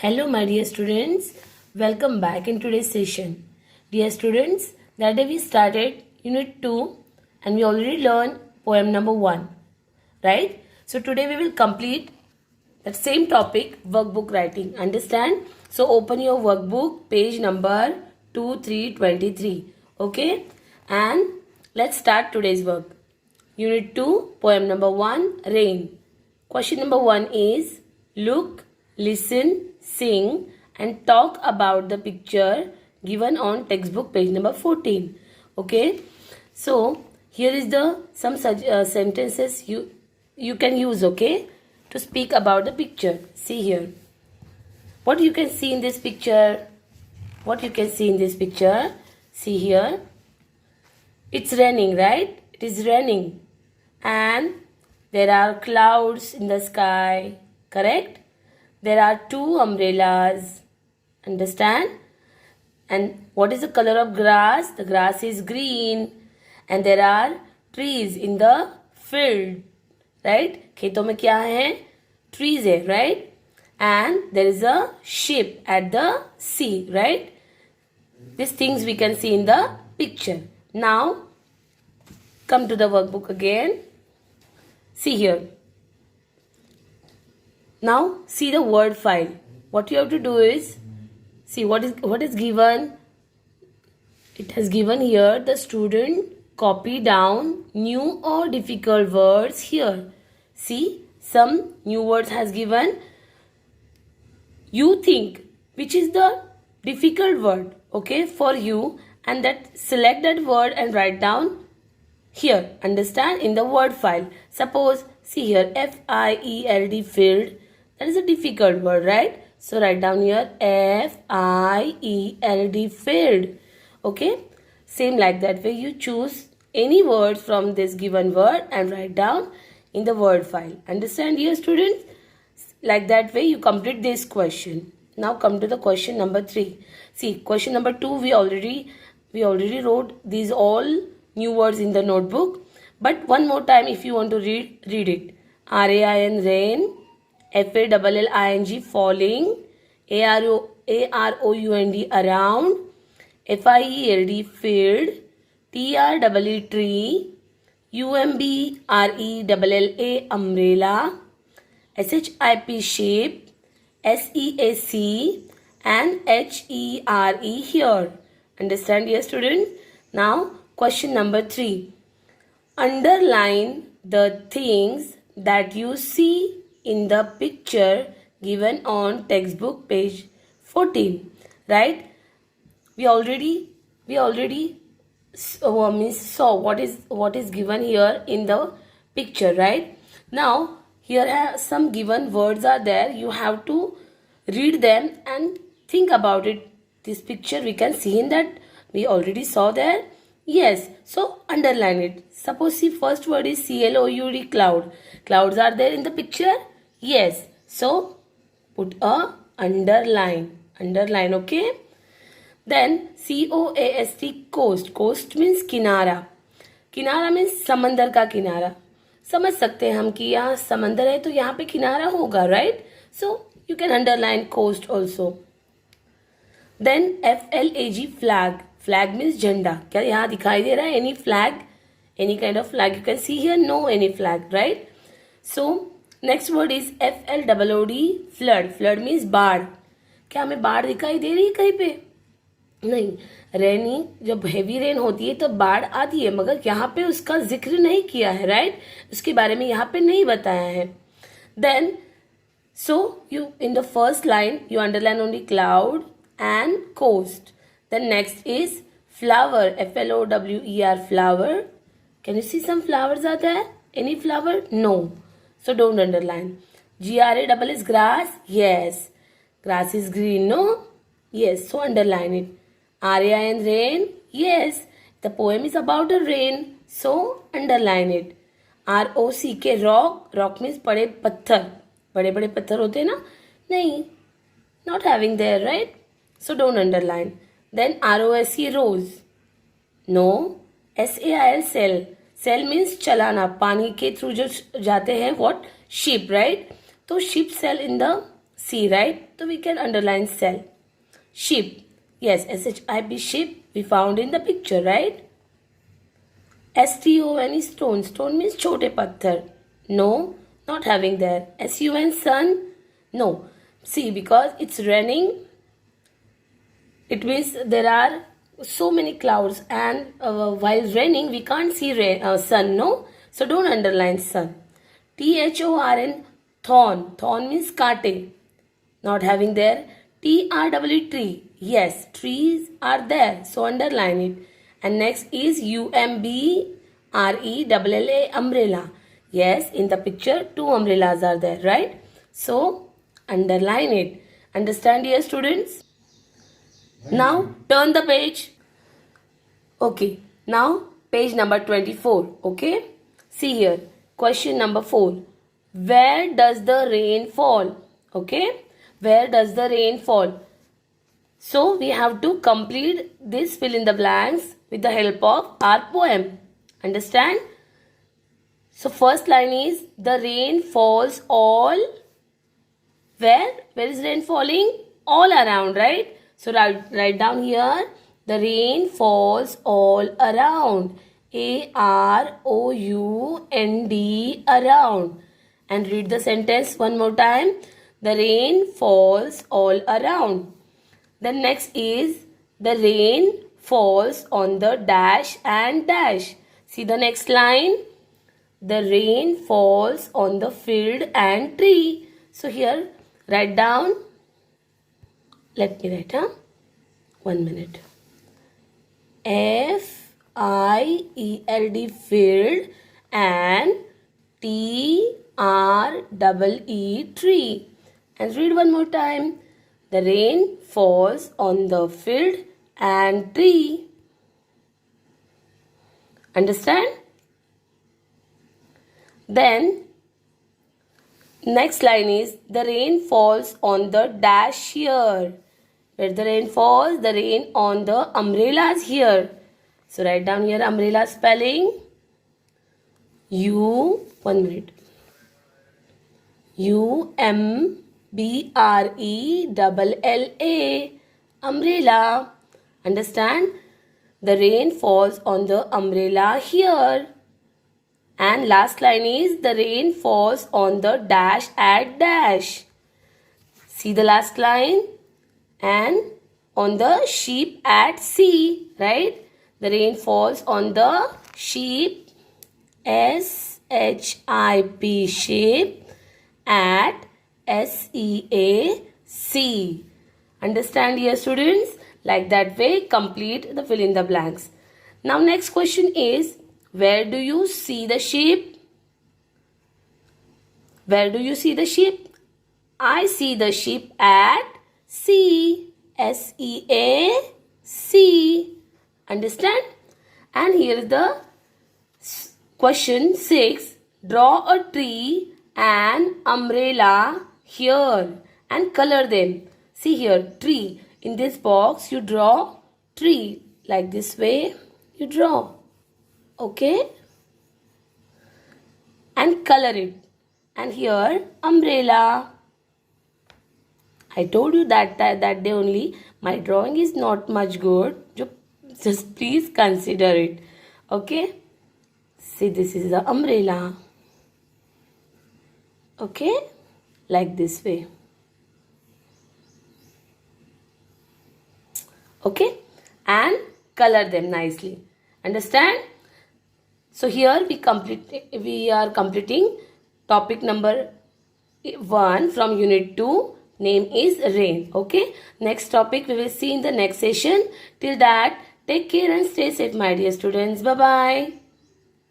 Hello, my dear students. Welcome back in today's session. Dear students, that day we started Unit 2 and we already learned poem number 1. Right? So today we will complete that same topic, workbook writing. Understand? So open your workbook, page number 2323. Okay? And let's start today's work. Unit 2, poem number 1, Rain. Question number 1 is look, listen, sing and talk about the picture given on textbook page number 14. Okay? So here is the some such sentences you can use, okay, to speak about the picture. See here. What you can see in this picture? What you can see in this picture? See here. It's raining, right? It is raining. And there are clouds in the sky. Correct? There are 2 umbrellas. Understand? And what is the color of grass? The grass is green. And there are trees in the field. Right? खेतों में क्या है? Trees है, right? And there is a ship at the sea, right? These things we can see in the picture. Now, come to the workbook again. See here. Now, see the word file. What you have to do is, see what is given. It has given here the student copy down new or difficult words here. See, some new words has given. You think which is the difficult word, okay, for you, and that select that word and write down here. Understand? In the word file. Suppose, see here, F-I-E-L-D, field. That is a difficult word, right? So write down here F-I-E-L-D, field. Okay? Same like that way you choose any word from this given word and write down in the word file. Understand, dear students? Like that way you complete this question. Now come to the question number 3. See, question number 2 we already wrote these all new words in the notebook. But one more time if you want to read it. R-A-I-N, rain. F-A-L-L-I-N-G, falling. A-R-O-U-N-D, around. F-I-E-L-D, field. T-R-E-E, tree. U-M-B-R-E-L-L-A, umbrella. S-H-I-P, shape. S-E-A-C and H-E-R-E, here. Understand, dear students? Now, question number 3. Underline the things that you see in the picture given on textbook page 14. Right? We already saw what is given here in the picture, right? Now, here some given words are there. You have to read them and think about it. This picture we can see in that we already saw there. Yes, so underline it. Suppose see first word is C-L-O-U-D, cloud. Clouds are there in the picture? Yes. So put a underline. Underline, okay? Then C-O-A-S-T, coast. Coast means किनारा. किनारा means समंदर का किनारा. समझ सकते हैं हम कि यहाँ समंदर है तो यहाँ पे किनारा होगा, right? So you can underline coast also. Then F-L-A-G, flag. Flag means झंडा. क्या यहाँ दिखाई दे रहा है any flag? Any kind of flag you can see here? No any flag, right? So next word is F-L-O-O-D, flood. Flood means बाढ़. क्या हमें बाढ़ दिखाई दे रही है कहीं पे? नहीं. रेनी जब हेवी रेन होती है तो बाढ़ आती है, मगर यहाँ पे उसका जिक्र नहीं किया है, राइट? उसके बारे में यहाँ पे नहीं बताया है. Then so you in the first line you underline only cloud and coast. Then next is flower. F-L-O-W-E-R, flower. Can you see some flowers are there? Any flower? No. So don't underline. G-R-A-S is grass. Yes. Grass is green, no? Yes. So underline it. R-A-I-N, rain. Yes. The poem is about a rain. So underline it. R-O-C-K, rock. Rock means बड़े पत्थर. बड़े-बड़े पत्थर होते हैं ना? नहीं. Not having there, right? So don't underline. Then R-O-S-E, rose. No. S-A-I-L, sail. Sail means चलाना. पानी के थ्रू जो जाते हैं, what? Ship, right? तो ship sail in the C, right? So we can underline cell. Sheep. Yes, SHIP, sheep we found in the picture, right? STON is stone. Stone means chote patthar. No, not having there. SUN, sun. No. See, because it's raining, it means there are so many clouds, and while raining we can't see sun. No, so don't underline sun. THORN, thorn. Thorn means kate. Not having there. TREE, tree. Yes, trees are there, so underline it. And next is UMBRELLA, umbrella. Yes, in the picture two umbrellas are there, right? So underline it. Understand, dear students? Now turn the page. Okay, now page number 24. Okay, see here. Question number 4. Where does the rain fall? Okay, where does the rain fall? So we have to complete this fill in the blanks with the help of our poem. Understand? So first line is the rain falls all. Where? Where is rain falling? All around, right? So write down here. The rain falls all around. AROUND, around. And read the sentence one more time. The rain falls all around. The next is the rain falls on the dash and dash. See the next line. The rain falls on the field and tree. So here write down. Let me write, 1 minute. FIELD, field, and TREE, tree. And read one more time. The rain falls on the field and tree. Understand? Then next line is the rain falls on the dash here. Where the rain falls, the rain on the umbrellas here. So write down here umbrella spelling. 1 minute. UMBRELLA, umbrella. Understand? The rain falls on the umbrella here. And last line is the rain falls on the dash at dash. See the last line? And on the sheep at sea, right? The rain falls on the sheep, SHIP, sheep, at SEAC. Understand, dear students? Like that way, complete the fill in the blanks. Now next question is, where do you see the sheep? Where do you see the sheep? I see the sheep at sea. SEAC. Understand? And here is the question 6. Draw a tree and umbrella here and color them. See here, tree. In this box, you draw tree. Like this way, you draw. Okay? And color it. And here, umbrella. I told you that day only, my drawing is not much good. Just please consider it. Okay? See, this is the umbrella. Okay? Like this way. Okay? And color them nicely. Understand? So here we are completing topic number 1 from unit 2. Name is rain. Okay? Next topic we will see in the next session. Till that, take care and stay safe, my dear students. Bye-bye.